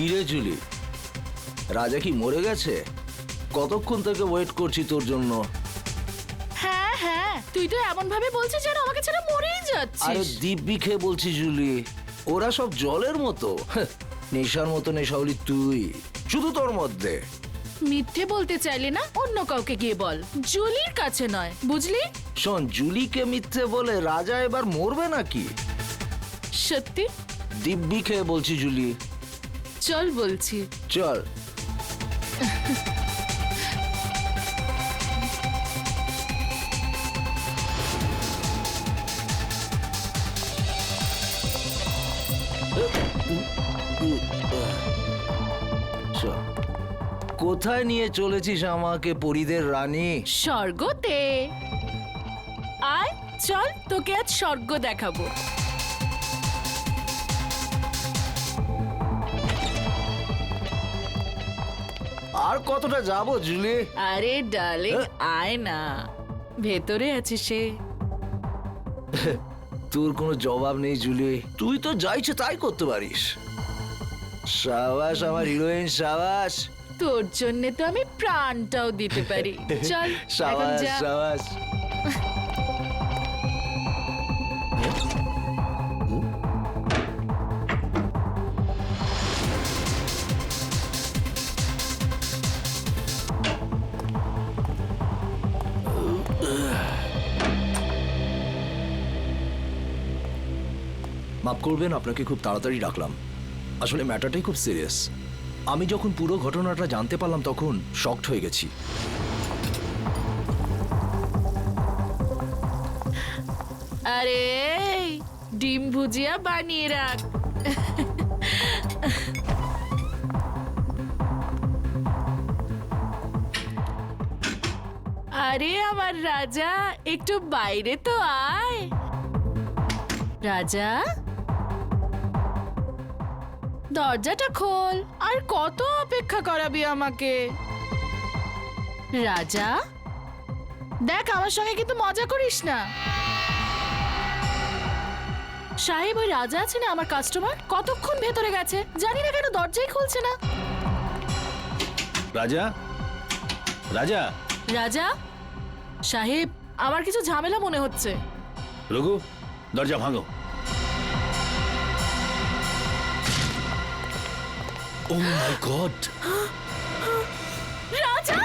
কিরে জুলি, রাজা কি মরে গেছে? কতক্ষণ থেকে ওয়েট করছি তোর জন্য। হ্যাঁ হ্যাঁ, তুই তো এমন ভাবে বলছিস যেন আমাকে ছাড়া মরেই আরে যাচ্ছিস। দিব্যি খেয়ে বলছি জুলি, ওরা সব জলের মতো, নেশার মতো নেশাওলি তুই, শুধু তোর মধ্যে। মিথ্যে বলতে চাইলে না অন্য কাউকে গিয়ে বল, জুলির কাছে নয়, বুঝলি? শোন, জুলিকে মিথ্যে বলে রাজা এবার মরবে নাকি? সত্যি? দিব্যি খেয়ে বলছি জুলি। চল বলছি। চল। চল। কোথায় নিয়ে চলেছিস আমাকে, পরীদের রানী? স্বর্গতে। আয় চল, তোকে আজ স্বর্গ দেখাবো। আর কতটা যাবো জুলি? আরে ডার্লিং, আয় না, ভেতরে আছে সে। তোর কোনো জবাব নেই জুলি, তুই তো যা ইচ্ছে তাই করতে পারিস। সাবাস আমার হিরোইন, সাবাস। তোর জন্য তো আমি প্রাণটাও দিতে পারি। চল এখন সাবাস যা। সাবাস। মাফ করবেন, আপনাকে খুব তাড়াতাড়ি ডাকলাম। আসলে ম্যাটারটাই খুব সিরিয়াস। আমি যখন পুরো ঘটনাটা জানতে পারলাম তখন শকড হয়ে গেছি। আরে ডিম ভুজিয়া বানিয়ে রাখ। আরে আমার রাজা, একটু বাইরে তো আয়। রাজা, দরজাটা খোল। আর কত অপেক্ষা করাবি আমাকে? রাজা দেখ, আমার সঙ্গে কিন্তু মজা করিস না। সাহেব, ওই রাজা আছে না আমার কাস্টমার, কতক্ষণ ভেতরে গেছে, জানি না কেন দরজাই খুলছে না। রাজা, রাজা, রাজা সাহেব, আমার কিছু ঝামেলা মনে হচ্ছে। রঘু, দরজা ভাঙো। ও মাই গড! রাজা!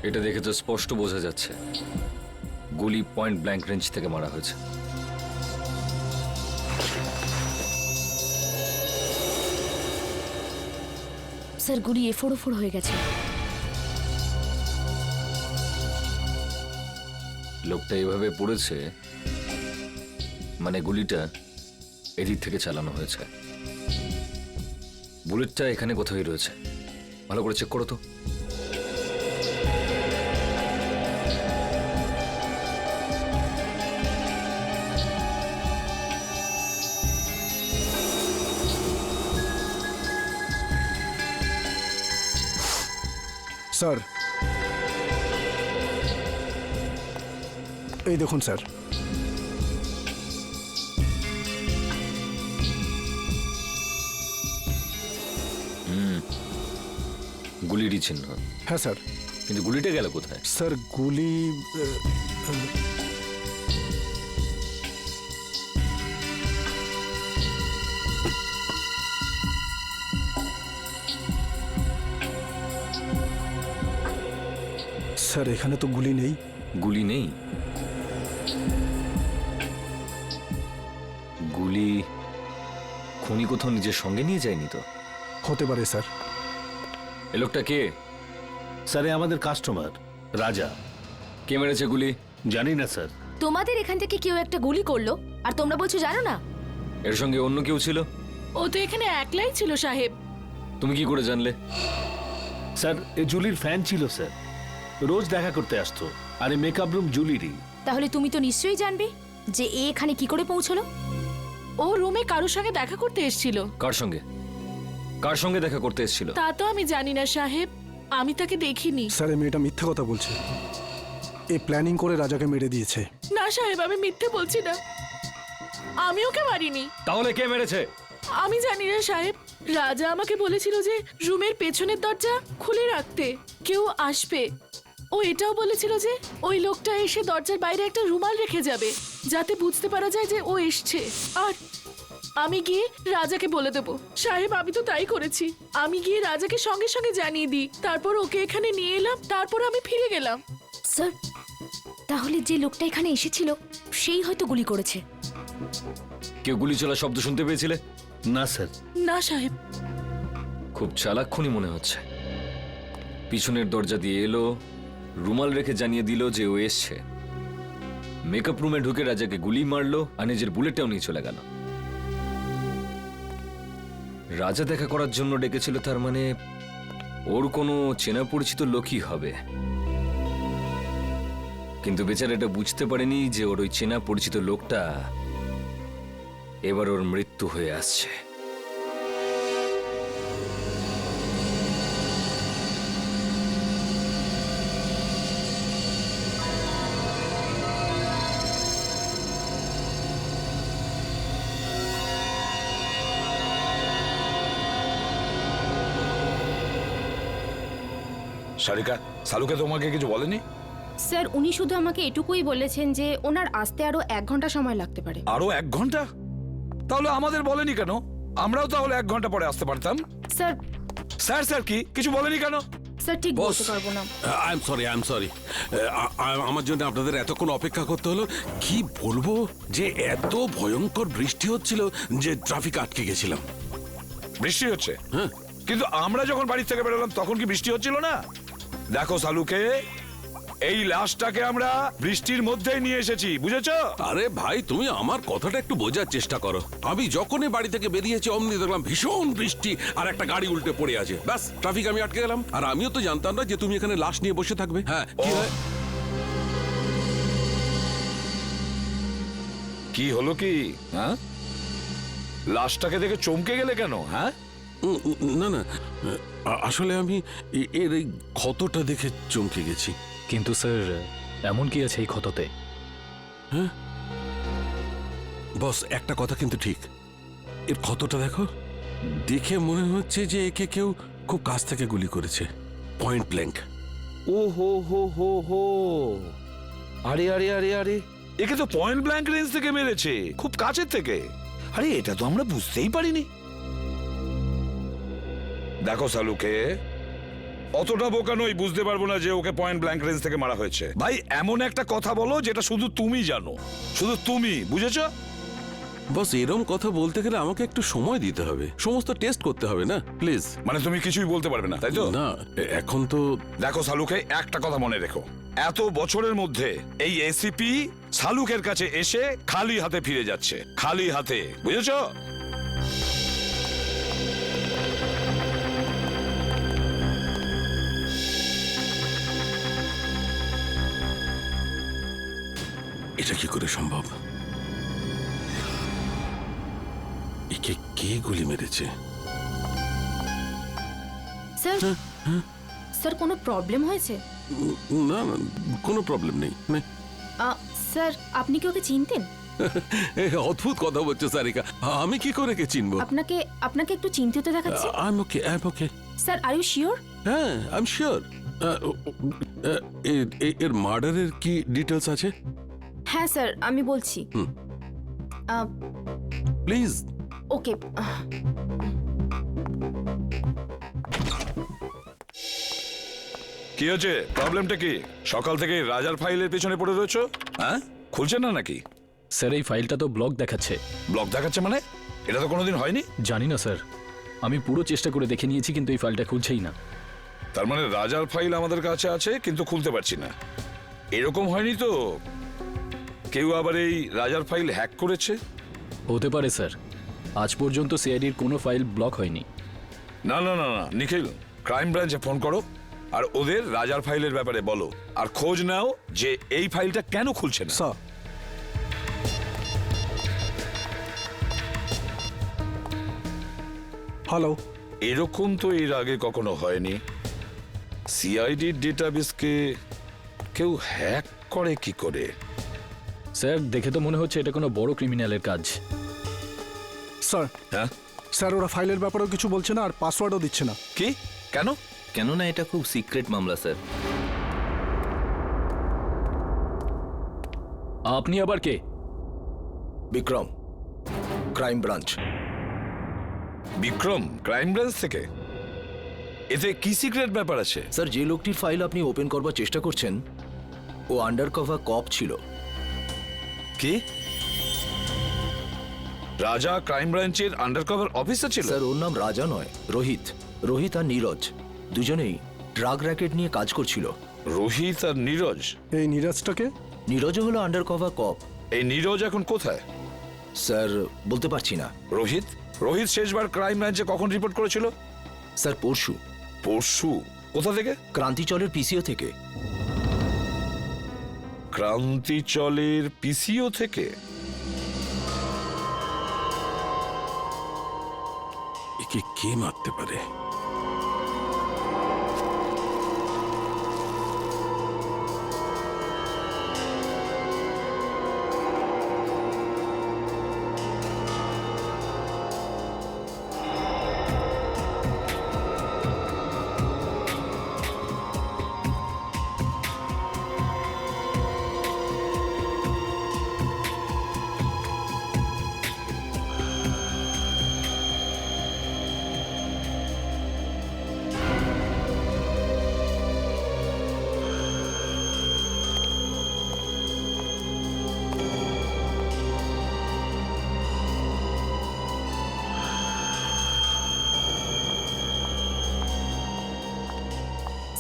এটা দেখে তো স্পষ্ট বোঝা যাচ্ছে গুলি পয়েন্ট ব্ল্যাঙ্ক রেঞ্জ থেকে মারা হয়েছে। স্যার, গুলি এফোড় হয়ে গেছে। লোকটা এভাবে পড়েছে মানে গুলিটা এদিক থেকে চালানো হয়েছে। বুলেটটা এখানে কোথায় রয়েছে, ভালো করে চেক করো তো। স্যার, এই দেখুন স্যার। গুলিরই চিহ্ন। হ্যাঁ স্যার। কিন্তু গুলিটা গেল কোথায়? স্যার গুলি স্যার এখানে তো গুলি নেই। গুলি নেই? গুলি খুনি কোথাও নিজের সঙ্গে নিয়ে যায়নি তো? হতে পারে স্যার। এ লোকটা কে? স্যার, আমাদের কাস্টমার রাজা। কে মেরেছে গুলি? জানি না স্যার। তোমাদের এখান থেকে কেউ একটা গুলি করলো আর তোমরা বলছো জানো না? এর সঙ্গে অন্য কেউ ছিল? ও তো এখানে একলাই ছিল সাহেব। তুমি কি করে জানলে? স্যার, এ জুলির ফ্যান ছিল স্যার, রোজ দেখা করতে আসতো। আর এই মেকআপ রুম জুলিরই। তাহলে তুমি তো নিশ্চয়ই জানবে যে এ এখানে কি করে পৌঁছলো। ও রুমে কারোর সঙ্গে দেখা করতে এসেছিল। কার সঙ্গে দেখা করতে এসেছিল? তা তো আমি জানি না সাহেব, আমি তাকে দেখিনি। স্যার এই মেয়েটা মিথ্যে কথা বলছে। এ প্ল্যানিং করে রাজাকে মেরে দিয়েছে। না সাহেব, আমি মিথ্যে বলছি না, আমি ওকে মারিনি। তাহলে কে মেরেছে? আমি জানি না সাহেব, রাজা আমাকে বলেছিল যে রুমের পেছনের দরজা খুলে রাখতে, কেউ আসবে। ও এটাও বলেছিল যে ওই লোকটা এসে দরজার বাইরে একটা রুমাল রেখে যাবে, যাতে বুঝতে পারা যায় যে ও এসছে। আর আমি গিয়ে রাজাকে বলে দেবো। সাহেব, আমি তো তাই করেছি। আমি গিয়ে রাজাকে সঙ্গে সঙ্গে জানিয়ে দিই, তারপর ওকে এখানে নিয়ে এলাম, তারপর আমি ফিরে গেলাম। স্যার, তাহলে যে লোকটা এখানে এসেছিল সেই হয়তো গুলি করেছে। কেউ গুলি চলার শব্দ শুনতে পেয়েছিলে? না স্যার। না সাহেব। খুব চালাক খুনি মনে হচ্ছে। পিছনের দরজা দিয়ে এলো, রুমাল রেখে জানিয়ে দিল যে ও এসছে, মেকআপ রুমে ঢুকে রাজাকে গুলি মারলো আর নিজের বুলেটটাও নিয়ে চলে গেল। রাজা দেখা করার জন্য ডেকেছিল, তার মানে ওর কোনো চেনা পরিচিত লোকই হবে। কিন্তু বেচারা এটা বুঝতে পারেনি যে ওর ওই চেনা পরিচিত লোকটা এবার ওর মৃত্যু হয়ে আসছে। সারিকা, সালুকে তোমাকে কিছু বলেনি? স্যার, উনি শুধু আমাকে এটুকুই বলেছেন যে ওনার আসতে আরো 1 ঘন্টা সময় লাগতে পারে। আরো 1 ঘন্টা? তাহলে আমাদের বলেনি কেন? আমরাও তাহলে 1 ঘন্টা পরে আসতে পারতাম। স্যার, স্যার স্যার কি কিছু বলেনি কেন? স্যার ঠিক বস। বলতে পারবো না। আই এম সরি আমার জন্য আপনাদের এতক্ষণ অপেক্ষা করতে হলো। কি বলবো যে এত ভয়ঙ্কর বৃষ্টি হচ্ছিল যে ট্রাফিক আটকে গেছিলাম। বৃষ্টি হচ্ছে? হ্যাঁ। কিন্তু আমরা যখন বাড়ি থেকে বেরোলাম তখন কি বৃষ্টি হচ্ছিল না? দেখো সালুকে, এই লাশটাকে আমরা বৃষ্টির মধ্যেই নিয়ে এসেছি, বুঝেছো? আরে ভাই, তুমি আমার কথাটা একটু বোঝার চেষ্টা করো। আমি যখনই বাড়ি থেকে বেরিয়েছি অমনি দেখলাম ভীষণ বৃষ্টি আর একটা গাড়ি উল্টে পড়ে আছে। ব্যাস, ট্রাফিক আমি আটকে গেলাম। আর আমিও তো জানতাম না যে তুমি এখানে লাশ নিয়ে বসে থাকবে। হ্যাঁ, কি হয়? কি হলো কি? হ্যাঁ, লাশটাকে দেখে চমকে গেলে কেন? হ্যাঁ, না না, আসলে আমি এর এই ক্ষতটা দেখে চমকে গেছি। কিন্তু স্যার, এমন কি আছে এই ক্ষততে? হ্যাঁ বস, একটা কথা কিন্তু ঠিক। এর ক্ষতটা দেখো, দেখে মনে হচ্ছে যে একে কেউ খুব কাছ থেকে গুলি করেছে, পয়েন্ট ব্ল্যাঙ্ক। ও হো হো হো হো, আরে আরে আরে আরে, একে তো পয়েন্ট ব্ল্যাঙ্ক রেঞ্জ থেকে মেরেছে, খুব কাছের থেকে। আরে এটা তো আমরা বুঝতেই পারিনি। দেখো সালুকে, অতটা বোকা নই, বুঝতে পারবো না যে ওকে পয়েন্ট ব্ল্যাঙ্ক রেঞ্জ থেকে মারা হয়েছে। ভাই, এমন একটা কথা বলো যেটা শুধু তুমি জানো, শুধু তুমি, বুঝেছো? বস, এরম কথা বলতে গেলে আমাকে একটু সময় দিতে হবে, সমস্ত টেস্ট করতে হবে না, প্লিজ। মানে তুমি কিছুই বলতে পারবে না, তাই তো? না, এখন তো দেখো সালুকে, একটা কথা মনে রেখো, এত বছরের মধ্যে এই এসিপি সালুকের কাছে এসে খালি হাতে ফিরে যাচ্ছে, খালি হাতে, বুঝেছো? এটা কি করে সম্ভব? একে কে গুলি মেরেছে? স্যার, স্যার কোনো প্রবলেম হয়েছে? না না, কোনো প্রবলেম নেই। স্যার, আপনি কি ওকে চিনতেন? অদ্ভুত কথা বলছো সারিকা, আমি কি করে কে চিনবো? আপনাকে একটু চিন্তিত দেখাচ্ছে। I am okay. Sir, are you sure? হ্যাঁ, আই এম শিওর। এর মার্ডারের কি ডিটেলস আছে? হ্যাঁ স্যার, আমি বলছি। প্লিজ। ওকে। কি হচ্ছে? প্রবলেমটা কি? সকাল থেকে রাজার ফাইলের পেছনে পড়ে রয়েছো? হ্যাঁ, খুলছে না নাকি? স্যার, এই ফাইলটা তো ব্লক দেখাচ্ছে। ব্লক দেখাচ্ছে মানে? এটা তো কোনোদিন হয়নি। জানি না স্যার, আমি পুরো চেষ্টা করে দেখে নিয়েছি কিন্তু এই ফাইলটা খুলছেই না। তার মানে রাজার ফাইল আমাদের কাছে আছে কিন্তু খুলতে পারছি না, এরকম হয়নি তো? কেউ আবার এই রাজার ফাইল হ্যাক করেছে? হতে পারে স্যার, আজ পর্যন্ত সিআইডির কোনো ফাইল ব্লক হয়নি। না না না না, নিখিল, ক্রাইম ব্রাঞ্চে ফোন করো আর ওদের রাজার ফাইলের ব্যাপারে বলো, আর খোঁজ নাও যে এই ফাইলটা কেন খুলছে না। Sir, hello. এরকম তো এর আগে কখনো হয়নি। সিআইডির ডেটাবেসকে কেউ হ্যাক করে কি করে? স্যার দেখে তো মনে হচ্ছে এটা কোনো বড় ক্রিমিনালের কাজ। স্যার হ্যাঁ, স্যার ওরা ফাইলের ব্যাপারেও কিছু বলছে না আর পাসওয়ার্ডও দিচ্ছে না। কি? কেন? কেননা এটা খুব সিক্রেট মামলা স্যার। আপনি আবার কে? Vikram, crime branch. Vikram, crime branch থেকে? এতে কি সিক্রেট ব্যাপার আছে? স্যার, যে লোকটির ফাইল আপনি ওপেন করবার চেষ্টা করছেন ও আন্ডার কভার কপ ছিল। কি? রাজা ক্রাইম ব্রাঞ্চের আন্ডারকভার অফিসার ছিল? স্যার, ওর নাম রাজা নয়, রোহিত। রোহিত আর নীরজ দুজনেই ড্রাগ র্যাকেট নিয়ে কাজ করছিল। রোহিত আর নীরজ? এই নীরজটাকে? নীরজও হলো আন্ডার কভার কপ। এই নীরজ এখন কোথায়? স্যার, বলতে পারছি না। রোহিত? রোহিত শেষবার ক্রাইম ব্রাঞ্চে কখন রিপোর্ট করেছিল? স্যার, পরশু। পরশু? কোথা থেকে? ক্রান্তিচলের পিসিও থেকে। ক্রান্তিচলের পিসিও থেকে? একে কে মারতে পারে?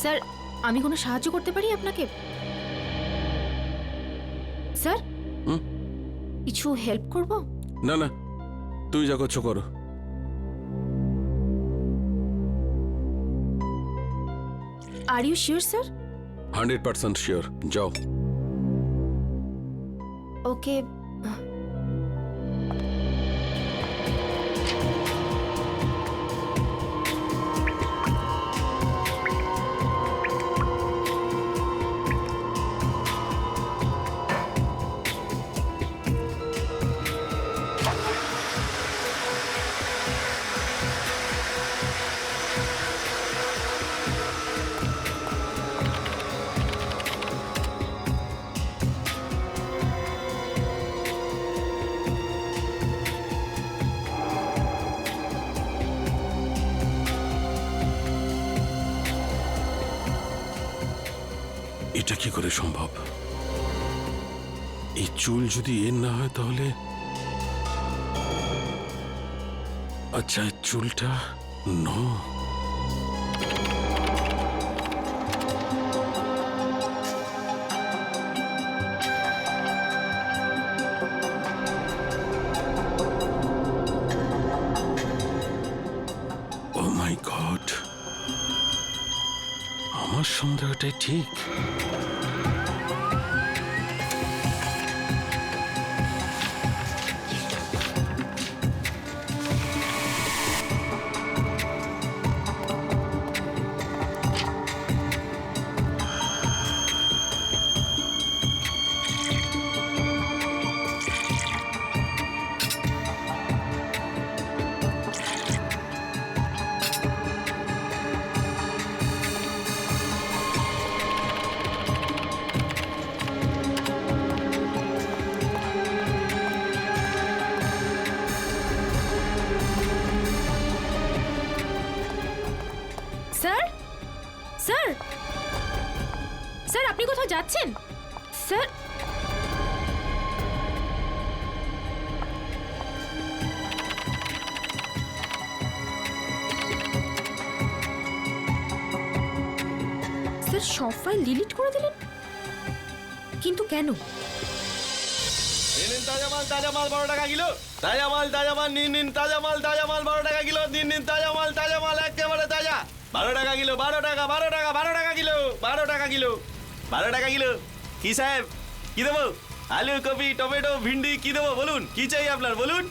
স্যার আমি কোনো সাহায্য করতে পারি আপনাকে? Sir hmm? কিছু হেল্প করব? না না, তুই যা করছো করো। Are you sure sir? 100% sure. যাও। ওকে। এটা কি করে সম্ভব? এই চুল যদি এর না হয় তাহলে আচ্ছা, এই চুলটা নো। ও মাই গড, আমার সন্দেহটাই ঠিক। স্যার স্যার স্যার আপনি কোথাও যাচ্ছেন? স্যার স্যার সব ফাইল ডিলিট করে দিলেন, কিন্তু কেন? তাজা মাল 12 টাকা কিলো। তাজা মাল নিন তাজা মাল 12 টাকা কিলো। নিন তাজা মাল একেবারে তাজা। 12 টাকা কিলো, 12 টাকা কিলো, 12 টাকা কিলো, 12 টাকা কিলো। কি সাহেব, কি দেবো? আলু, কপি, টমেটো, ভিন্ডি কি দেবো বলুন? কি চাই আপনার বলুন?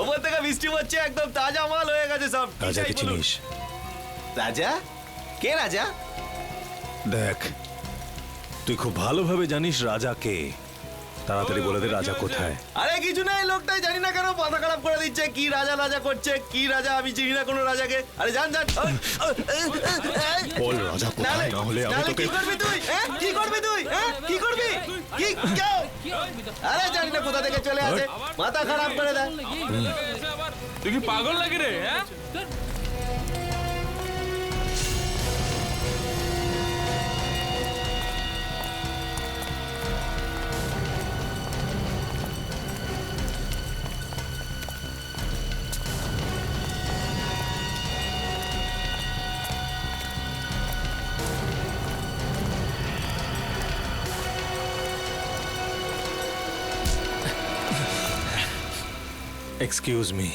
ওপর থেকে বৃষ্টি পড়ছে, একদম তাজা মাল হয়ে গেছে সব। কি চাই রাজাকে বলুন? চিনিস? রাজা? কে রাজা? দেখ, তুই খুব ভালোভাবে জানিস রাজা কে। তাড়াতাড়ি বলে দে রাজা কোথায়। আরে কিছু না, এই লোকটাই জানি না কেন মাথা খারাপ করে দিচ্ছে। কি রাজা রাজা করছে, কি রাজা, আমি চিনি না কোনো রাজাকে। আরে জান জান। বল রাজা কোথায়, না হলে আমি তোকে। কি করবি তুই? হ্যাঁ কি করবি তুই? হ্যাঁ কি করবি? কি কেউ? আরে জানি না কোথা থেকে চলে আসে, মাথা খারাপ করে দেয়। তুই কি পাগল লাগে রে? হ্যাঁ এক্সকিউজ মি।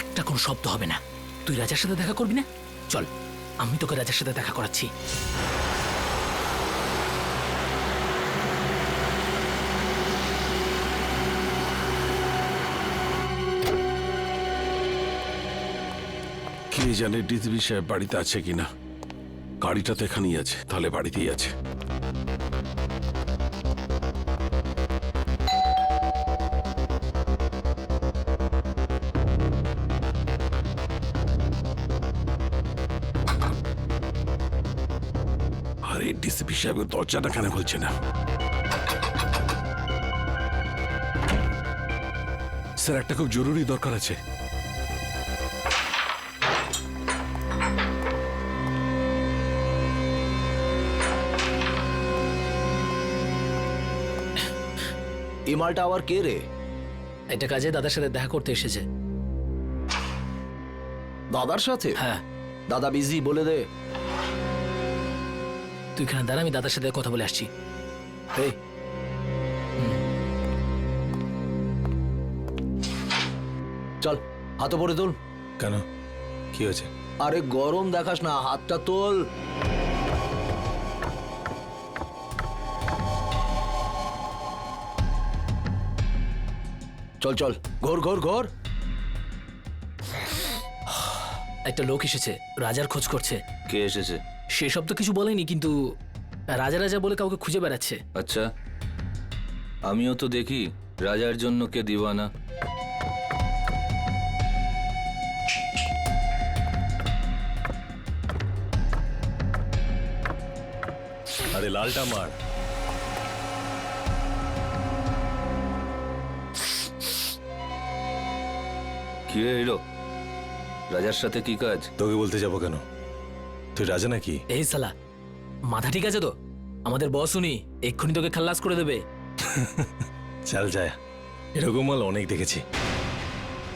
একটা কোনো শব্দ হবে না। তুই রাজার সাথে দেখা করবি না? চল, আমি তোকে রাজার সাথে দেখা করাচ্ছি। কে জানে ডিসিপি সাহেব বাড়িতে আছে কিনা। গাড়িটা তো এখানেই আছে, তাহলে বাড়িতেই আছে। আরে ডিসিপি সাহেব দরজাটা কেন খুলছে না? স্যার, একটা খুব জরুরি দরকার আছে। এই মালটা আবার কে রে? এটা কাজে দাদার সাথে দেখা করতে এসেছে। দাদার সাথে? হ্যাঁ। দাদা বিজি, বলে দে। তুই এখানে দাঁড়া, আমি দাদার সাথে কথা বলে আসছি। এই চল, হাত পরে তোল। কেন, কি হয়েছে? আরে গরম দেখাস না, হাতটা তোল। চল চল, ঘোর ঘোর ঘোর। একটা লোক এসেছে, রাজার খোঁজ করছে। কে এসেছে? সেসব তো কিছু বলেনি, কিন্তু রাজা রাজা বলে কাউকে খুঁজে বেড়াচ্ছে। আচ্ছা, আমিও তো দেখি রাজার জন্য কে দিওয়ানা। আরে লালটা মার। কি রে হিরো, রাজার সাথে কি কাজ? তোকে বলতে যাবো কেন? তুই রাজা নাকি? এই সালা, মাথা ঠিক আছে তো? আমাদের বস উনি, এক্ষুনি তোকে খাল্লাস করে দেবে। চল যায়, এরকম মাল অনেক দেখেছি।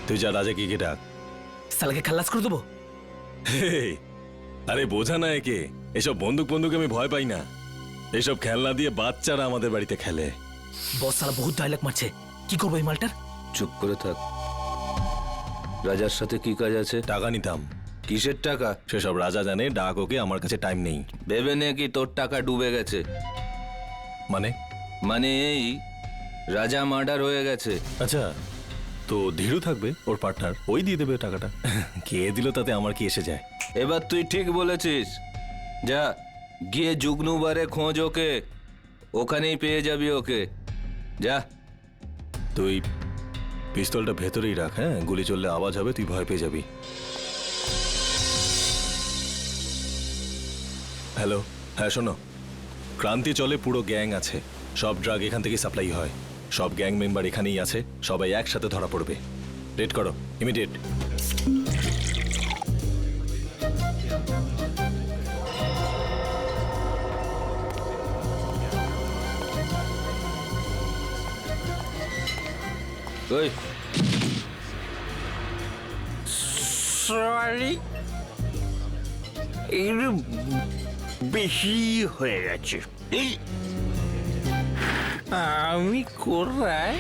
তুই যা, রাজা কি ডাক। সালাকে খাল্লাস করে দেবো। হেই, আরে বোঝা না একে, এসব বন্দুক বন্দুক আমি ভয় পাই না। এসব খেলনা দিয়ে বাচ্চারা আমাদের বাড়িতে খেলে। বস সালা বহুত ডায়লগ মারছে, কি করবো এই মালটার? চুপ করে থাক। রাজার সাথে কি কাজ আছে? টাকা নিতাম। কিসের টাকা? সেসব রাজা জানে, ডাক ওকে, আমার কাছে টাইম নেই। ভেবে নে কি তোর টাকা ডুবে গেছে? মানে? মানে এই, রাজা মার্ডার হয়ে গেছে। আচ্ছা, তো ধীরু থাকবে, ওর পার্টনার, ওই দিয়ে দেবে টাকাটা। কে দিল তাতে আমার কি এসে যায়? এবার তুই ঠিক বলেছিস। যা গিয়ে জুগনুবারে খোঁজ ওকে, ওখানেই পেয়ে যাবি ওকে। যা। তুই পিস্তলটা ভেতরেই রাখ, হ্যাঁ? গুলি চললে আওয়াজ হবে, তুই ভয় পেয়ে যাবি। হ্যালো, হ্যাঁ শোনো, ক্রান্তি চলে পুরো গ্যাং আছে, সব ড্রাগ এখান থেকে সাপ্লাই হয়, সব গ্যাং মেম্বার এখানেই আছে, সবাই একসাথে ধরা পড়বে। রেড করো, ইমিডিয়েট। ওই সরি, একটু বেশি হয়ে গেছে। আমি কোথায়?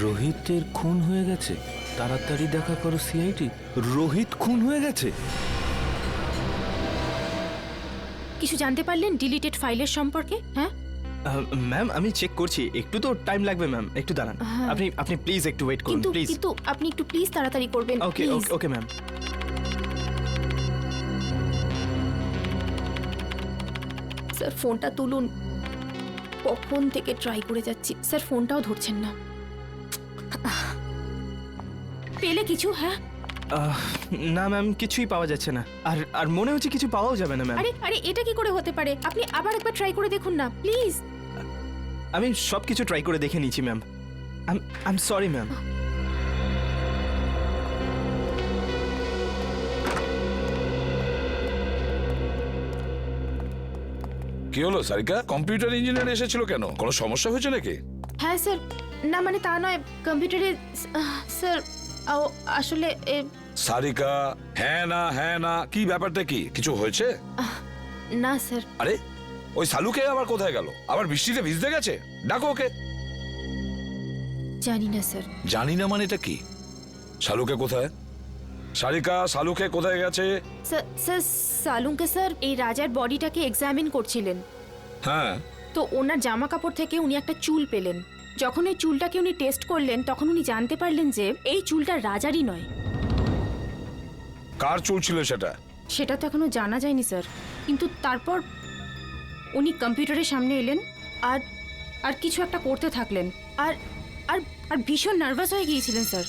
রোহিতের খুন হয়ে গেছে, তাড়াতাড়ি দেখা করো সিআইডি। রোহিত খুন হয়ে গেছে? কিছু জানতে পারলেন ডিলিটেড ফাইলের সম্পর্কে? হ্যাঁ ম্যাম আমি চেক করছি, একটু তো টাইম লাগবে ম্যাম, একটু দাঁড়ান। হ্যাঁ। আপনি প্লিজ একটু ওয়েট করুন কিন্তু প্লিজ। কিন্তু আপনি একটু প্লিজ তাড়াতাড়ি করবেন। ওকে please। Okay okay ma'am. Sir ফোনটা তুলুন, কখন থেকে ট্রাই করে যাচ্ছি, স্যার ফোনটাও ধরছেন না। পেলে কিছু? হ্যাঁ না ম্যাম, কিছুই পাওয়া যাচ্ছে না, আর আর মনে হচ্ছে কিছু পাওয়াও যাবে না ম্যাম। আরে আরে এটা কি করে হতে পারে? আপনি আবার একবার ট্রাই করে দেখুন না প্লিজ। আমি সব কিছু ট্রাই করে দেখে নিয়েছি ma'am. I am sorry ma'am. কি হলো সারিকা, কম্পিউটার ইঞ্জিনিয়ার এসেছিল কেন? কোনো সমস্যা হয়েছে নাকি? হ্যাঁ স্যার, না মানে তা নয়, কম্পিউটারে স্যার আসলে সারিকা, হ্যাঁ না কি ব্যাপারটা কি? কিছু হয়েছে? না স্যার। আরে ওই সালুকে আবার কোথায় গেল? আবার বৃষ্টিতে ভিজতে গেছে? ডাকো ওকে। জানি না স্যার। জানি না মানে এটা কি? শালুকে কোথায়? সারিকা, শালুকে কোথায় গেছে? স্যার সালুকে স্যার এই রাজার বডিটাকে এক্সামিন করছিলেন, হ্যাঁ তো ওনার জামা কাপড় থেকে উনি একটা চুল পেলেন। যখন এই চুলটাকে উনি টেস্ট করলেন তখন উনি জানতে পারলেন যে এই চুলটা রাজারই নয়। কার চুল ছিল সেটা? সেটা তো এখনো জানা যায়নি স্যার, কিন্তু তারপর উনি কম্পিউটারের সামনে এলেন আর আর কিছু একটা করতে থাকলেন, আর আর আর ভীষণ নার্ভাস হয়ে গিয়েছিলেন স্যার,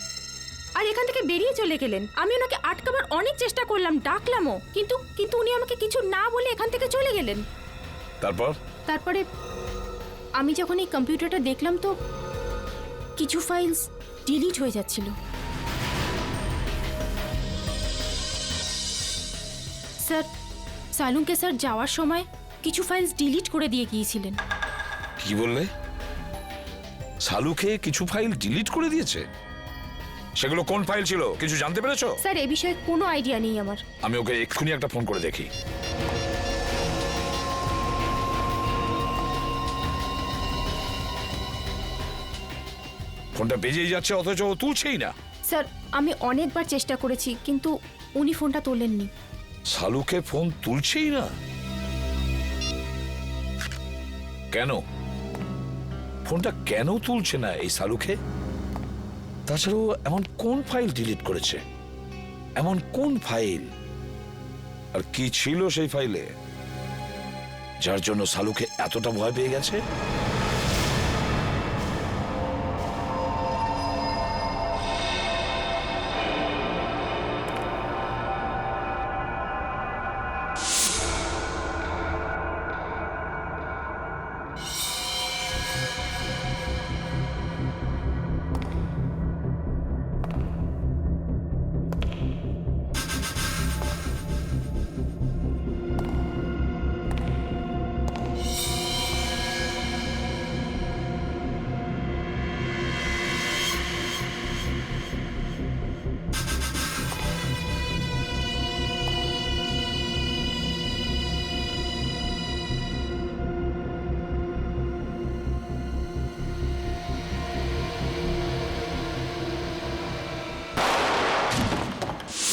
আর এখান থেকে বেরিয়ে চলে গেলেন। আমি ওনাকে আটকাবার অনেক চেষ্টা করলাম, ডাকলামও, কিন্তু কিন্তু উনি আমাকে কিছু না বলে এখান থেকে চলে গেলেন। তারপরে আমি যখন এই কম্পিউটারটা দেখলাম তো কিছু ফাইলস ডিলিট হয়ে যাচ্ছিল। স্যার সালুকে স্যার যাওয়ার সময় কিছু ফাইলস ডিলিট করে দিয়ে গিয়েছিলেন। কি বললে? শালুকে কিছু ফাইল ডিলিট করে দিয়েছে? সেগুলো কোন ফাইল ছিল কিছু জানতে পেরেছো? স্যার এ বিষয়ে কোনো আইডিয়া নেই আমার। আমি ওকে এক্ষুনি একটা ফোন করে দেখি। ফোনটা বেজেই যাচ্ছে অথচ ও তুলছেই না। স্যার আমি অনেকবার চেষ্টা করেছি কিন্তু উনি ফোনটা তোলেননি। শালুকে ফোন তুলছেই না কেন? ফোনটা কেন তুলছে না এই শালুকে? তাছাড়াও এমন কোন ফাইল ডিলিট করেছে? এমন কোন ফাইল? আর কি ছিল সেই ফাইলে যার জন্য শালুকে এতটা ভয় পেয়ে গেছে?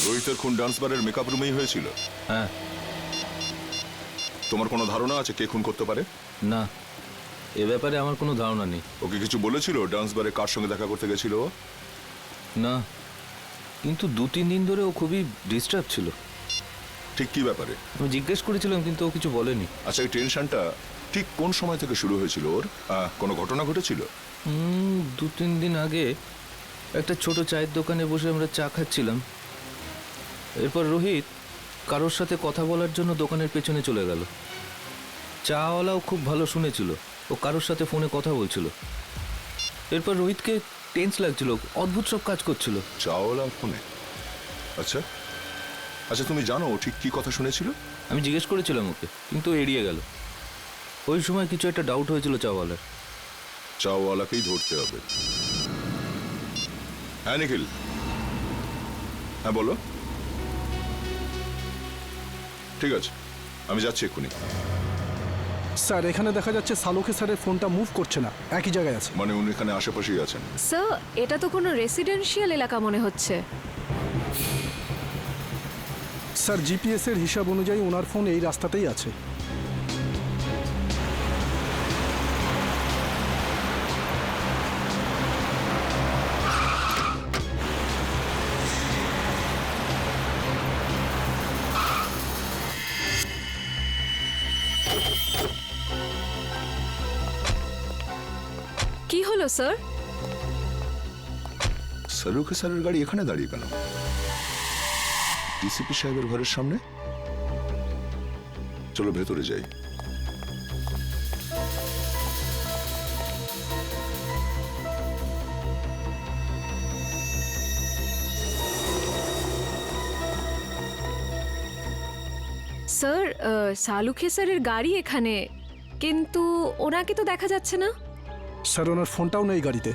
রোহিতের খুন ডান্স বারের মেকআপ রুমেই হয়েছিল? হ্যাঁ। তোমার কোনো ধারণা আছে কে খুন করতে পারে? না, এ ব্যাপারে আমার কোনো ধারণা নেই। ওকে কিছু বলেছিল ডান্স বারে কার সঙ্গে দেখা করতে গেছিল? না, কিন্তু 2-3 দিন ধরে ও খুবই ডিস্টার্ব ছিল। ঠিক কি ব্যাপারে? আমি জিজ্ঞেস করেছিলাম কিন্তু ও কিছু বলেনি। আচ্ছা, এই টেনশনটা ঠিক কোন সময় থেকে শুরু হয়েছিল ওর? কোনো ঘটনা ঘটেছিল? 2-3 দিন আগে একটা ছোট চায়ের দোকানে বসে আমরা চা খাচ্ছিলাম। এরপর রোহিত কারোর সাথে কথা বলার জন্য দোকানের পেছনে চলে গেল। চাওয়ালাও খুব ভালো শুনেছিল, ও কারোর সাথে ফোনে কথা বলছিল। এরপর রোহিতকে টেন্স লাগছিল, অদ্ভুত সব কাজ করছিল। চাওয়ালা ফোনে? আচ্ছা আচ্ছা, তুমি জানো ও ঠিক কি কথা শুনেছিল? আমি জিজ্ঞেস করেছিলাম ওকে, কিন্তু এড়িয়ে গেল। ওই সময় কিছু একটা ডাউট হয়েছিল চাওয়ালার। চাওয়ালাকেই ধরতে হবে। হ্যাঁ নিখিল, হ্যাঁ বলো। ঠিক আছে, আমি যাচ্ছি এক্ষুনি। স্যার এখানে দেখা যাচ্ছে সালুকে স্যারের ফোনটা মুভ করছে না, একই জায়গায় আছে। মানে উনি এখানে আশেপাশেই আছেন? স্যার এটা তো কোনো রেসিডেন্সিয়াল এলাকা মনে হচ্ছে। স্যার জিপিএস এর হিসাব অনুযায়ী ওনার ফোন এই রাস্তাতেই আছে। হলো স্যার? সালুকে স্যারের গাড়ি এখানে দাঁড়িয়ে কেন? ডিসিপি সাহেবের ঘরের সামনে? চলো ভেতরে যাই। স্যার সালুখে স্যারের গাড়ি এখানে, কিন্তু ওনাকে তো দেখা যাচ্ছে না। স্যার ওনার ফোনটাও নেই গাড়িতে।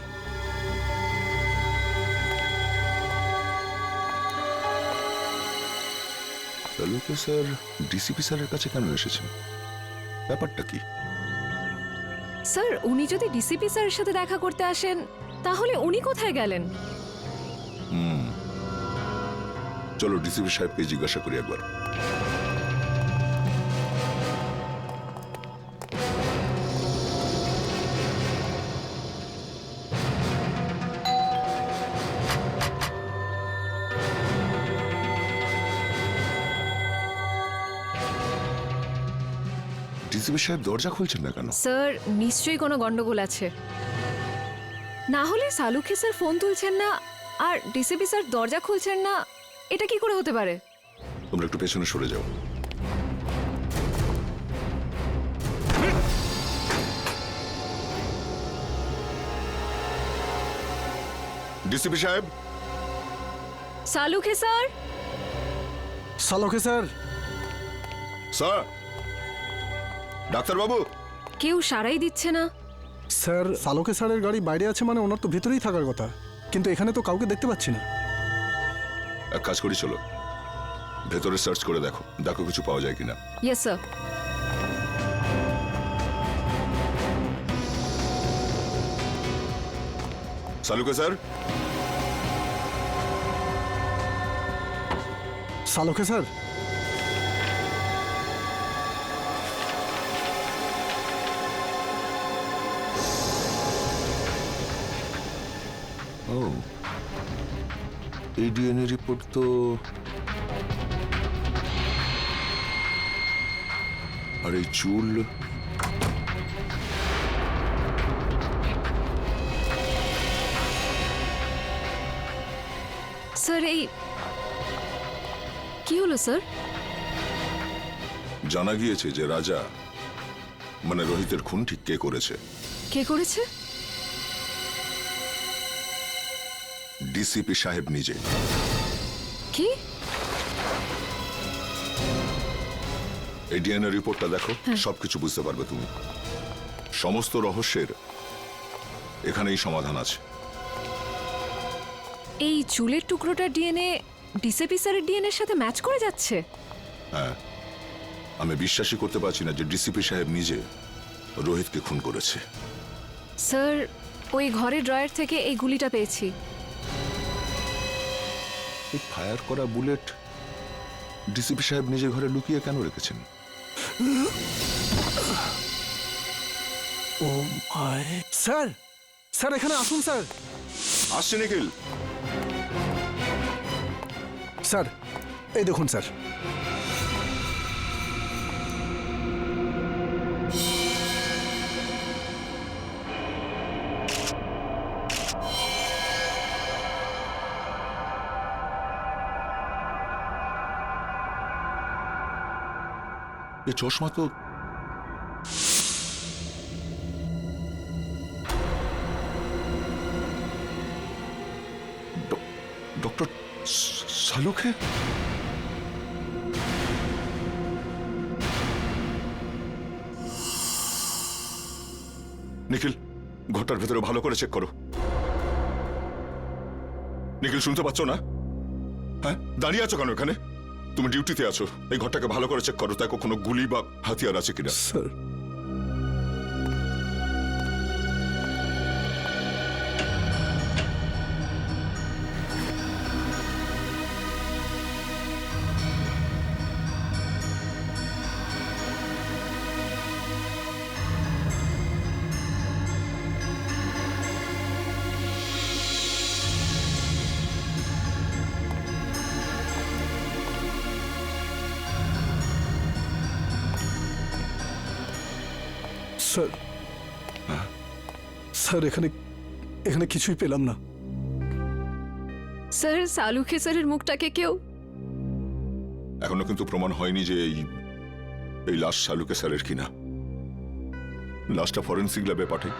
সালুকে স্যার ডিসিপি স্যারের কাছে কেন এসেছেন? ব্যাপারটা কি? স্যার উনি যদি ডিসিপি স্যারের সাথে দেখা করতে আসেন তাহলে উনি কোথায় গেলেন? চলো ডিসিপি সাহেবকে জিজ্ঞাসা করি একবার। ডিসিপি সাহেব দরজা খুলছেন না কেন? স্যার নিশ্চয়ই কোনো গন্ডগোল আছে, না হলে সালুখে স্যার ফোন তুলছেন না আর ডিসিপি স্যার দরজা খুলছেন না, এটা কি করে হতে পারে? তোমরা একটু পেছনে সরে যাও। ডিসিপি সাহেব। Salunkhe sir. Salunkhe sir. Sir. ডাক্তারবাবু। কেউ সারাই দিচ্ছে না। স্যার সালুখে স্যারের গাড়ি বাইরে আছে মানে ওনার তো ভেতরেই থাকার কথা, কিন্তু এখানে তো কাউকে দেখতে পাচ্ছি না। এক কাজ করি, চলো ভেতরে সার্চ করে দেখো, দেখো কিছু পাওয়া যায় কিনা। Yes sir. Salunkhe sir. Salunkhe sir. ও, এই ডিএনএ রিপোর্ট তো আর এই চুল, স্যার এই কি হলো স্যার? জানা গিয়েছে যে রাজা মানে রোহিতের খুন ঠিক কে করেছে। কে করেছে? ডিসিপি সাহেব নিজে। কি? এই ডিএনএ রিপোর্টটা দেখো, সবকিছু বুঝতে পারবে তুমি। সমস্ত রহস্যের এখানেই সমাধান আছে। এই চুলের টুকরোটার ডিএনএ ডিসিপি স্যারের ডিএনএর সাথে ম্যাচ করে যাচ্ছে? হ্যাঁ, আমি বিশ্বাসই করতে পারছি না যে ডিসিপি সাহেব নিজে রোহিতকে খুন করেছে। স্যার ওই ঘরের ড্রয়ার থেকে এই গুলিটা পেয়েছি। এই ফায়ার করা বুলেট ডিসিপি সাহেব নিজের ঘরে লুকিয়ে কেন রেখেছেন? ও মাই। স্যার, স্যার এখানে আসুন স্যার। আসছে নিখিল। স্যার এই দেখুন স্যার। এই চশমা তো ডক্টর সালুখে। নিখিল, ঘরটার ভেতরে ভালো করে চেক করো। নিখিল, শুনতে পাচ্ছ না? হ্যাঁ, দাঁড়িয়ে আছো কেন এখানে? তুমি ডিউটিতে আছো, এই ঘরটাকে ভালো করে চেক করো, দেখো কোনো গুলি বা হাতিয়ার আছে কিনা। স্যার স্যার, স্যার এখানে এখানে কিছুই পেলাম না। স্যার সালুখে স্যারের মুখটাকে কেউ এখনো কিন্তু প্রমাণ হয়নি যে এই লাশ শালুকে স্যারের কিনা। লাশটা ফরেন্সিক ল্যাবে পাঠাই।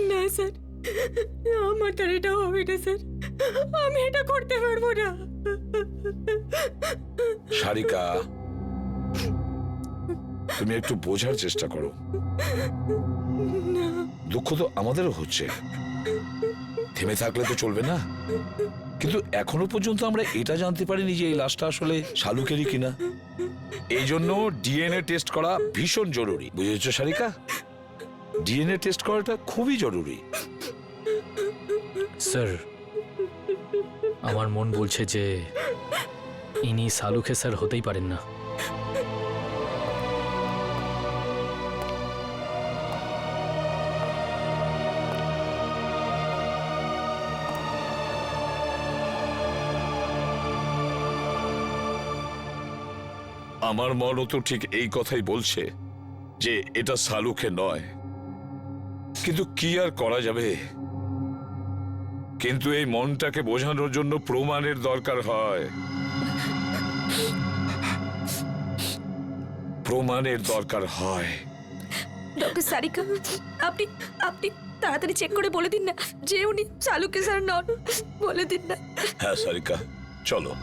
না স্যার, আমার দ্বারা এটা হবে না স্যার, আমি এটা করতে পারবো না। সারিকা, তুমি একটু বোঝার চেষ্টা করো। দুঃখ তো আমাদেরও হচ্ছে, থেমে থাকলে তো চলবে না। কিন্তু এখনো পর্যন্ত আমরা এটা জানতে পারিনি যে এই লাশটা আসলে শালুকেরই কিনা। এই জন্য ডিএনএ টেস্ট করা ভীষণ জরুরি, বুঝেছ সারিকা? ডিএনএ টেস্ট করাটা খুবই জরুরি। স্যার, আমার মন বলছে যে ইনি সালুখে স্যার হতেই পারেন না। আমার মনও তো ঠিক এই কথাই বলছে যে এটা শালুকে নয়, কিন্তু কি আর করা যাবে। কিন্তু এই মনটাকে বোঝানোর জন্য প্রমাণের দরকার হয়, প্রমাণের দরকার হয়। ডক্টর সারিকা, আপনি আপনি তাড়াতাড়ি চেক করে বলে দিন না যে উনি সালুকে স্যার নন, বলে দিন না। হ্যাঁ সারিকা, চলো।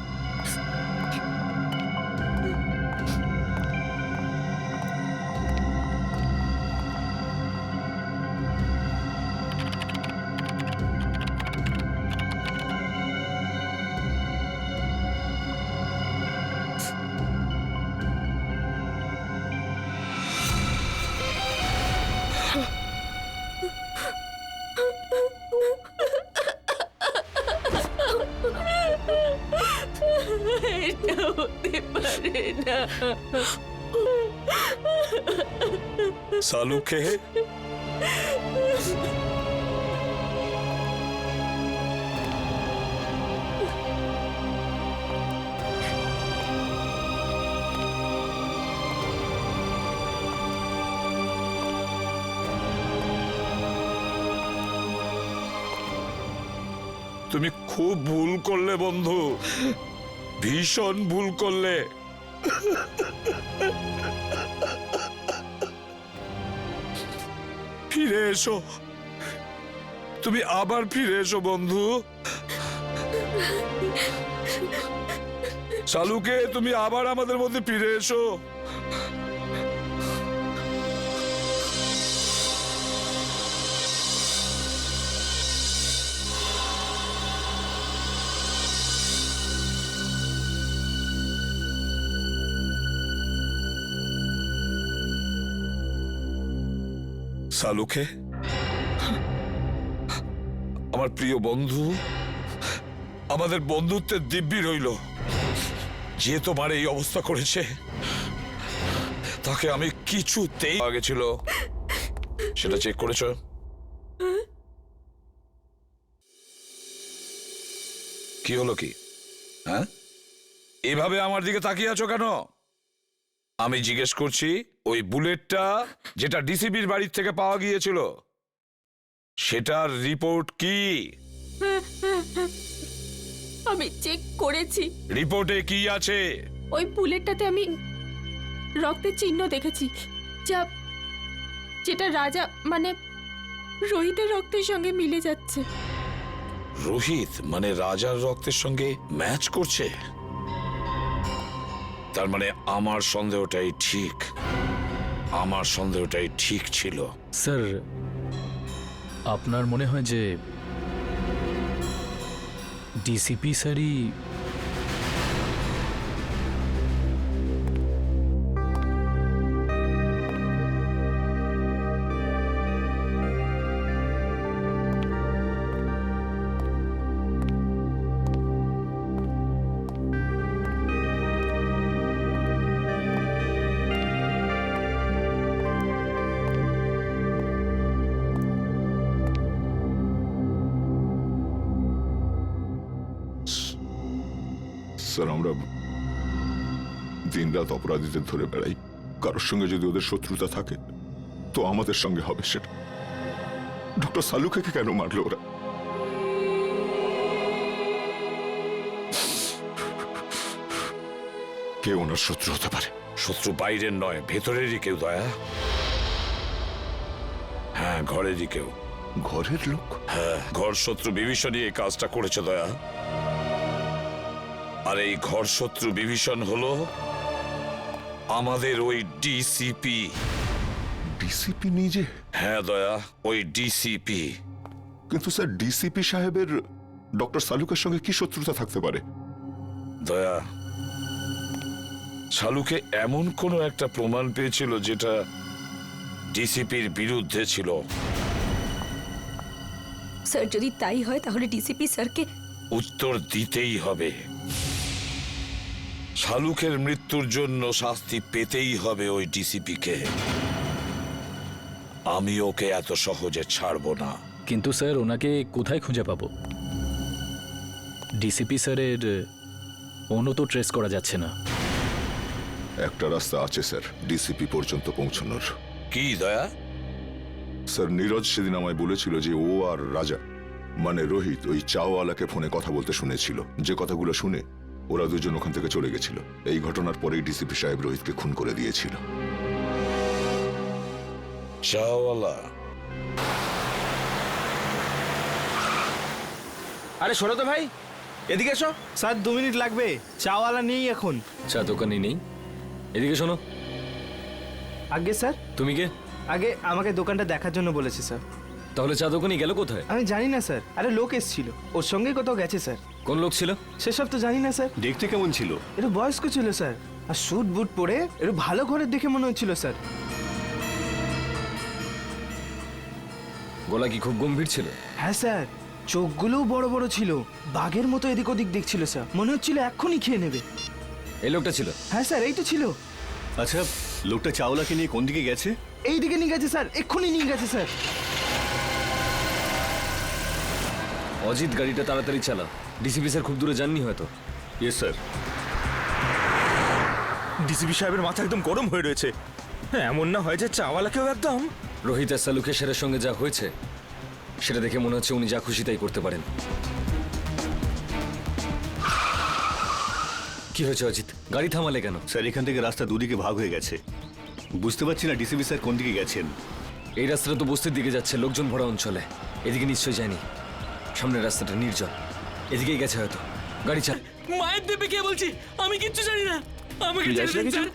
এটা হতে পারে না। শালুকে তুমি খুব ভুল করলে বন্ধু, ভীষণ ভুল করলে। ফিরে এসো, তুমি আবার ফিরে এসো বন্ধু। শালুকে, তুমি আবার আমাদের মধ্যে ফিরে এসো। শালুকে, আমার প্রিয় বন্ধু, আমাদের বন্ধুত্বের দিব্যি রইল। যে তোমার এই অবস্থা করেছে তাকে আমি কিছুতেই আগে ছিল, সেটা চেক করেছ? কি হলো কি? হ্যাঁ, এভাবে আমার দিকে তাকিয়ে আছো কেন? আমি জিজ্ঞেস করছি, ওই বুলেটটা যেটা ডিসিবির বাড়ির থেকে পাওয়া গিয়েছিল সেটার রিপোর্ট কি? আমি চেক করেছি। রিপোর্টে কি আছে? ওই বুলেটটাতে আমি রক্তের চিহ্ন দেখেছি, যেটা রাজা মানে রোহিতের রক্তের সঙ্গে মিলে যাচ্ছে। রোহিত মানে রাজার রক্তের সঙ্গে ম্যাচ করছে? তার মানে আমার সন্দেহটাই ঠিক, আমার সন্দেহটাই ঠিক ছিল। স্যার, আপনার মনে হয় যে ডিসিপি স্যারই স্যার আমরা দিনরাত অপরাধীদের ধরে বেড়াই, কারোর সঙ্গে যদি ওদের শত্রুতা থাকে তো আমাদের সঙ্গে হবে সেটা। ডক্টর সালুকে কেন মারলো ওরা? কে ওনার শত্রু হতে পারে? শত্রু বাইরের নয়, ভেতরেরই কেউ দয়া। হ্যাঁ, ঘরেরই কেউ। ঘরের লোক? হ্যাঁ, ঘর শত্রু বিভীষণই এই কাজটা করেছে দয়া। আর এই ঘর শত্রু বিভীষণ হলো আমাদের ওই ডিসিপি। ডিসিপি নিজে? হ্যাঁ দয়া, ওই ডিসিপি। কিন্তু স্যার ডিসিপি সাহেবের ডক্টর সালুকের সঙ্গে কি শত্রুতা থাকতে পারে? দয়া, শালুকে এমন কোনো একটা প্রমাণ পেয়েছিল যেটা ডিসিপির বিরুদ্ধে ছিল। স্যার যদি তাই হয় তাহলে ডিসিপি স্যারকে উত্তর দিতেই হবে। শালুকের মৃত্যুর জন্য শাস্তি পেতেই হবে ওই ডিসিপিকে। আমি ওকে এত সহজে ছাড়বো না। কিন্তু স্যার ওনাকে কোথায় খুঁজে পাবো? ডিসিপি স্যারের ফোনও তো ট্রেস করা যাচ্ছে না। একটা রাস্তা আছে স্যার ডিসিপি পর্যন্ত পৌঁছানোর। কি দয়া? স্যার নীরজ সেদিন আমায় বলেছিল যে ও আর রাজা মানে রোহিত ওই চাওয়ালাকে ফোনে কথা বলতে শুনেছিল। যে কথাগুলো শুনে ওরা দুজন ওখান থেকে চলে গেছিল। এই ঘটনার পরেই ডিসিপি সাহেব রোহিতকে খুন করে দিয়েছিল। চাওয়ালা? আরে শোনো তো ভাই, এদিকে এসো। স্যার 2 মিনিট লাগবে, চাওয়ালা নেই এখন। চা দোকানে নেই? এদিকে শোনো। আগে স্যার। তুমি কে? আগে আমাকে দোকানটা দেখার জন্য বলেছে স্যার। তাহলে চা দোকানে গেল কোথায়? আমি জানি না স্যার। আরে লোক এসেছিল, ওর সঙ্গেই কোথাও গেছে স্যার। কোন লোক ছিল? সেসব তো জানি না স্যার। দেখতে কেমন ছিল? একটু বয়স্ক ছিল স্যার, আর স্যুট বুট পরে একটু ভালো ঘরের দেখে মনে হচ্ছিল স্যার। গলা কি খুব গম্ভীর ছিল? হ্যাঁ স্যার, চোখগুলোও বড় বড় ছিল, বাঘের মতো এদিক ওদিক দেখছিল স্যার। মনে হচ্ছিল এক্ষুনি খেয়ে নেবে। এই লোকটা ছিল? হ্যাঁ স্যার, এই তো ছিল। আচ্ছা, লোকটা চাওলাকে নিয়ে কোন দিকে গেছে? এই দিকে নিয়ে গেছে স্যার, এক্ষুনি নিয়ে গেছে স্যার। অজিত গাড়িটা তাড়াতাড়ি চালা, ডিসিপি স্যার খুব দূরে যাননি হয়তো। Yes sir. ডিসিপি সাহেবের মাথা একদম গরম হয়ে রয়েছে। এমন না হয় যে চাওয়ালাকেও একদম। রোহিত আর সালুকের সেরের সঙ্গে যা হয়েছে সেটা দেখে মনে হচ্ছে উনি যা খুশি তাই করতে পারেন। কি হয়েছে অজিত? গাড়ি থামালে কেন? স্যার এখান থেকে রাস্তা দুদিকে ভাগ হয়ে গেছে, বুঝতে পারছি না ডিসিপি স্যার কোন দিকে গেছেন। এই রাস্তাটা তো বস্তির দিকে যাচ্ছে, লোকজন ভরা অঞ্চলে। এদিকে নিশ্চয় যায়নি, সামনের রাস্তাটা নির্জন, এদিকেই গেছে হয়তো। গাড়ি চাল। মায়ের দেবে কে বলছি? আমি কিচ্ছু জানি না। আমাকে ছেড়ে দিন স্যার,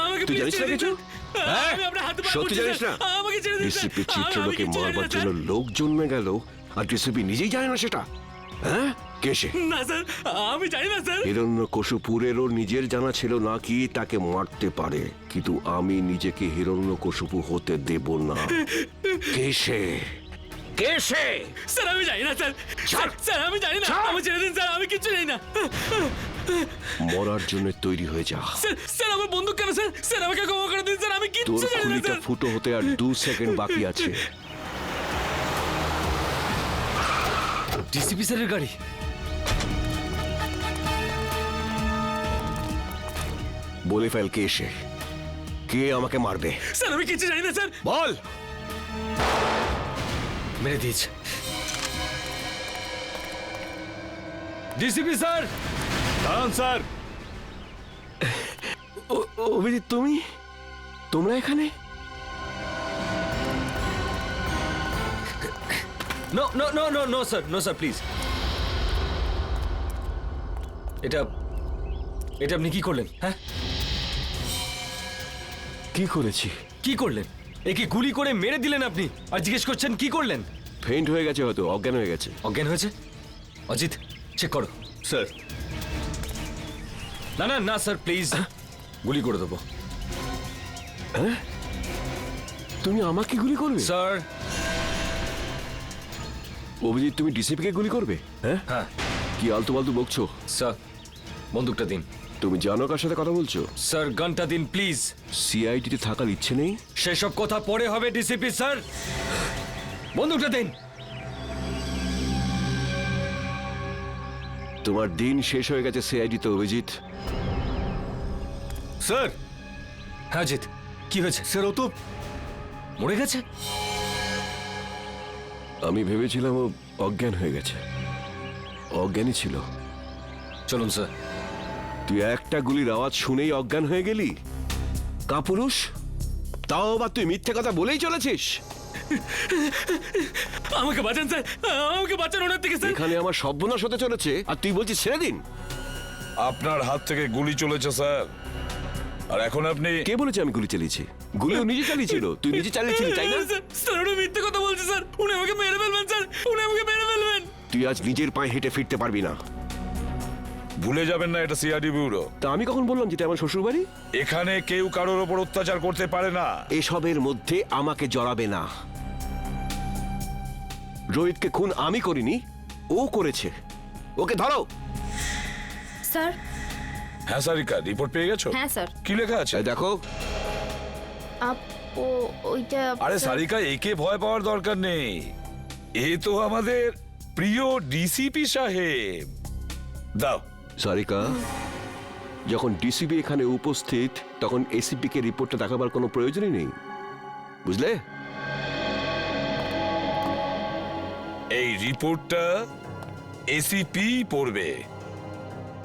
আমাকে তুই জানিস না কিছু? সত্যি জানিস না? আমাকে ছেড়ে দিন ডিসিপি চিত্রলোকে মারবার জন্য লোক জন্মে গেল আর ডিসিপি নিজেই জানে না সেটা? হ্যাঁ, কে সে? না স্যার, আমি জানি না স্যার। হিরণ্যকশিপুরেরও নিজের জানা ছিল না কি তাকে মারতে পারে, কিন্তু আমি নিজেকে হিরণ্যকশিপু হতে দেব না। কে সে? কে সে? স্যার আমি জানি না স্যার। স্যার আমি জানি না, আমি ছেড়ে দিন স্যার, আমি কিচ্ছু জানি না। মরার জন্য তৈরি হয়ে যা। স্যার স্যার আমার বন্দুক কেন স্যার? স্যার আমাকে ক্ষমা করে দিন স্যার, আমি তোর কিচ্ছু জানি না খুলিটা স্যার। ফুটো হতে আর 2 সেকেন্ড বাকি আছে। ডিসিপি স্যারের গাড়ি। বলে ফেল কে সে, কে আমাকে মারবে? স্যার আমি কিচ্ছু জানি না স্যার। বল। মেরে দিয়েছে। ডিসিপি স্যার দাঁড়ান স্যার। অভিজিৎ, তোমরা এখানে? No no no no no sir, no sir please. এটা আপনি কি করলেন? হ্যাঁ, কি করেছি? কি করলেন? একে গুলি করে মেরে দিলেন আপনি, আর জিজ্ঞেস করছেন কি করলেন? ফেইন্ট হয়ে গেছে, হয়তো অজ্ঞান হয়ে গেছে। অজ্ঞান হয়েছে? অজিত চেক করো। স্যার। না না না স্যার প্লিজ, গুলি করে দেবো। হ্যাঁ, তুমি আমাকে গুলি করবে? স্যার। অভিজিৎ, তুমি ডিসিপিকে গুলি করবে? হ্যাঁ হ্যাঁ। কি আলতু ফালতু বকছো? স্যার বন্দুকটা দিন। তুমি জানো কার সাথে কথা বলছো? স্যার গানটা দিন প্লিজ। সিআইডিতে থাকার ইচ্ছে নেই? সেসব কথা পরে হবে ডিসিপি স্যার, বন্দুকটা দিন। তোমার দিন শেষ হয়ে গেছে সিআইডিতে, অভিজিৎ। স্যার। হ্যাঁ জিৎ, কি হয়েছে? স্যার, ও তো মরে গেছে। আমি ভেবেছিলাম ও অজ্ঞান হয়ে গেছে। অজ্ঞানই ছিল। চলুন স্যার। তুই একটা গুলির আওয়াজ শুনেই অজ্ঞান হয়ে গেলি? কাপুরুষ, তাও আবার তুই মিথ্যে কথা বলেই চলেছিস। আমাকে বাঁচান স্যার, আমাকে বাঁচান ওনার থেকে স্যার। এখানে আমার সর্বনাশ হতে চলেছে আর তুই বলছিস ছেড়ে দিন। আপনার হাত থেকে গুলি চলেছে স্যার, আর এখন আপনি... কে বলেছে আমি গুলি চালিয়েছি? গুলি ও নিজে চালিয়েছিল। তুই নিজে চালিয়েছিলি, তাই না? স্যার উনি মিথ্যে কথা বলছে স্যার, উনি আমাকে মেরে ফেলবেন স্যার, উনি আমাকে মেরে ফেলবেন। তুই আজ নিজের পায়ে হেঁটে ফিরতে পারবি না। ভুলে যাবেন না এটা সিআইডি ব্যুরো। তা আমি কখন বললাম যেটা আমার শ্বশুর বাড়ি? এখানে কেউ কারোর ওপর অত্যাচার করতে পারে না। এসবের মধ্যে আমাকে জড়াবে না। রোহিতকে খুন আমি করিনি, ও করেছে। ওকে ধরো। স্যার। হ্যাঁ সারিকা, রিপোর্ট পেয়ে গেছো? হ্যাঁ স্যার। কি লেখা আছে দেখো। ওইটা আরে সারিকা, একে ভয় পাওয়ার দরকার নেই। এ তো আমাদের প্রিয় ডিসিপি সাহেব। দাও। সারিকা, যখন ডিসিপি এখানে উপস্থিত তখন এসিপি কে রিপোর্টটা দেখাবার কোনো প্রয়োজনই নেই, বুঝলে? এই রিপোর্টটা এসিপি পড়বে।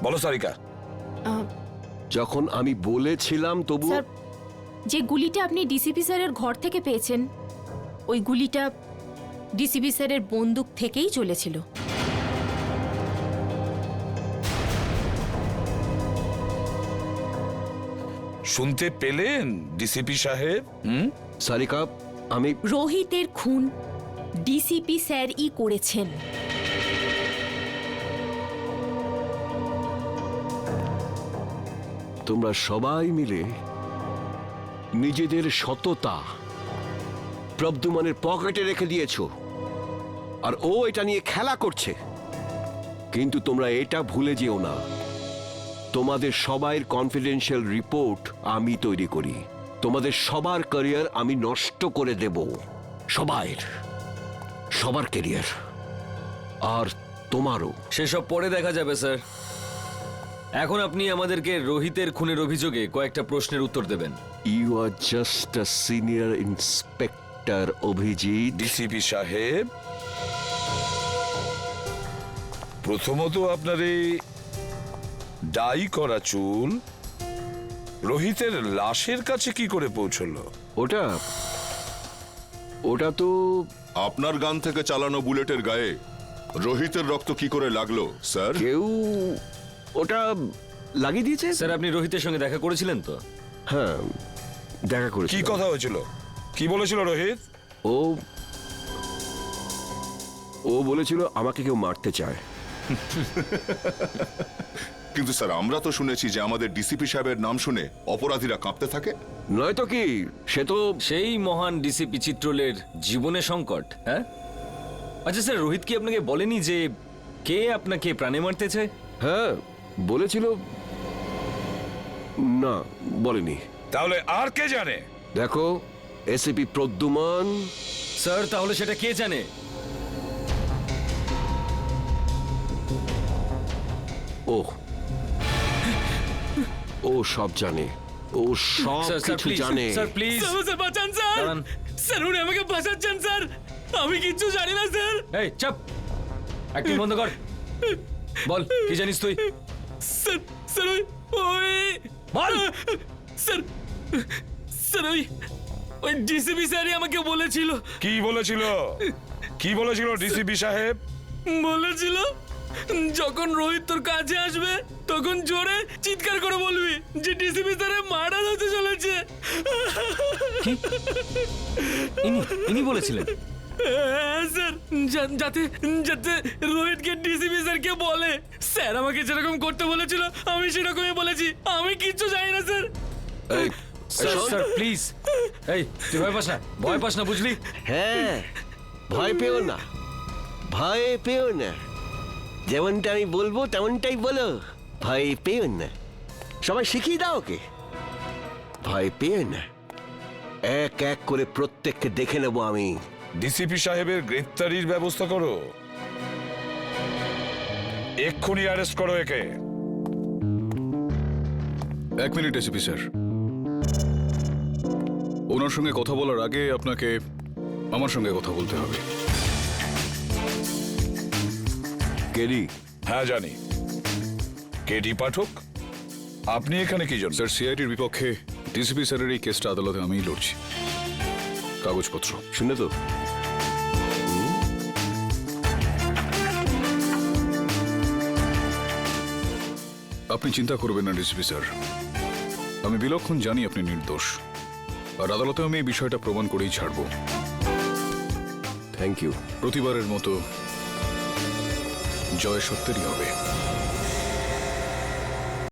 বলো সারিকা। যখন আমি বলেছিলাম তবু স্যার, যে গুলিটা আপনি ডিসিপি স্যারের ঘর থেকে পেয়েছেন, ওই গুলিটা ডিসিপি স্যারের বন্দুক থেকেই চলেছিল। শুনতে পেলেন ডিসিপি সাহেব? সারিকা, আমি... রোহিতের খুন ডিসিপি স্যারই করেছেন। তোমরা সবাই মিলে নিজেদের সততা প্রদ্যুম্নের পকেটে রেখে দিয়েছো, আর ও এটা নিয়ে খেলা করছে। কিন্তু তোমরা এটা ভুলে যেও না, তোমাদের সবাইয়ের কনফিডেন্সিয়াল রিপোর্ট আমি তৈরি করি। তোমাদের সবার ক্যারিয়ার আমি নষ্ট করে দেব। সবার ক্যারিয়ার, আর তোমারও। সেসব পরে দেখা যাবে স্যার। এখন আপনি আমাদেরকে রোহিতের খুনের অভিযোগে কয়েকটা প্রশ্নের উত্তর দেবেন। You are just a senior inspector Abhijit. DCP সাহেব, প্রথমত আপনার এই ডাই করা চুল রোহিতের লাশের কাছে কি করে পৌঁছলো? ওটা তো আপনার গান থেকে চালানো বুলেটের গায়ে রোহিতের রক্ত কি করে লাগলো স্যার? কেউ ওটা লাগিয়ে দিয়েছে। স্যার, আপনি রোহিতের সঙ্গে দেখা করেছিলেন তো? হ্যাঁ, দেখা করেছি। কি কথা হয়েছিল? কি বলেছিল রোহিত? ও বলেছিল আমাকে কেউ মারতে চায়। কিন্তু স্যার, আমরা তো শুনেছি যে আমাদের ডিসিপি সাহেবের নাম শুনে অপরাধীরা কাঁপতে থাকে। নয়তো কি, সে তো সেই মহান ডিসিপি চিত্রলের জীবনে সংকট। হ্যাঁ, আচ্ছা স্যার, রোহিত কি আপনাকে বলেনি যে কে আপনাকে প্রাণে মারতে চায়? হ্যাঁ বলেছিল। না, বলেনি। তাহলে আর কে জানে? দেখো, এসিপি প্রদ্যুম্ন। স্যার, তাহলে সেটা কে জানে? ও সব জানে। ও সব কিছু জানে। স্যার প্লিজ, স্যার বাঁচান স্যার। স্যার উনি আমাকে বাঁচাচ্ছেন স্যার, আমি কিচ্ছু জানি না স্যার। এই চুপ, অ্যাক্টিং বন্ধ কর। বল, কি জানিস তুই? স্যার স্যার ওই বল। স্যার স্যার ওই ডিসিপি স্যারই আমাকে বলেছিল। কি বলেছিল? কি বলেছিল ডিসিপি সাহেব? বলেছিল যখন রোহিত তোর কাছে আসবে তখন জোরে চিৎকার করে বলবি যে ডিসিপি স্যারের মার্ডার হতে চলেছে। ইনি বলেছিলেন? হ্যাঁ স্যার, যাতে যাতে রোহিতকে ডিসিপি স্যারকে বলে। স্যার আমাকে যেরকম করতে বলেছিল আমি সেরকমই বলেছি, আমি কিচ্ছু জানি না স্যার। স্যার প্লিজ, এই তুই ভয় পাস না, বুঝলি? হ্যাঁ, ভয় পেও না, ভয় পেও না। যেমনটা আমি বলবো তেমনটাই বলো, ভয় পেও না। সবাই শিখিয়ে দাও ওকে, ভয় পেও না। এক এক করে প্রত্যেককে দেখে নেব আমি। ডিসিপি সাহেবের গ্রেফতারির ব্যবস্থা করো। এক্ষুনি অ্যারেস্ট করো একে। 1 মিনিট এসিপি স্যার, ওনার সঙ্গে কথা বলার আগে আপনাকে আমার সঙ্গে কথা বলতে হবে। কেডি? হ্যাঁ জানি। কেডি পাঠক, আপনি এখানে কি জন্য? স্যার, সিআইডির বিপক্ষে ডিসিপি স্যারের এই কেসটা আদালতে আমিই লড়ছি। কাগজপত্র শুনে তো আপনি চিন্তা করবেন না ডিসিপি স্যার, আমি বিলক্ষণ জানি আপনি নির্দোষ, আর আদালতে আমি এই বিষয়টা প্রমাণ করেই ছাড়ব। Thank you. প্রতিবারের মতো জয় সত্যেরই হবে।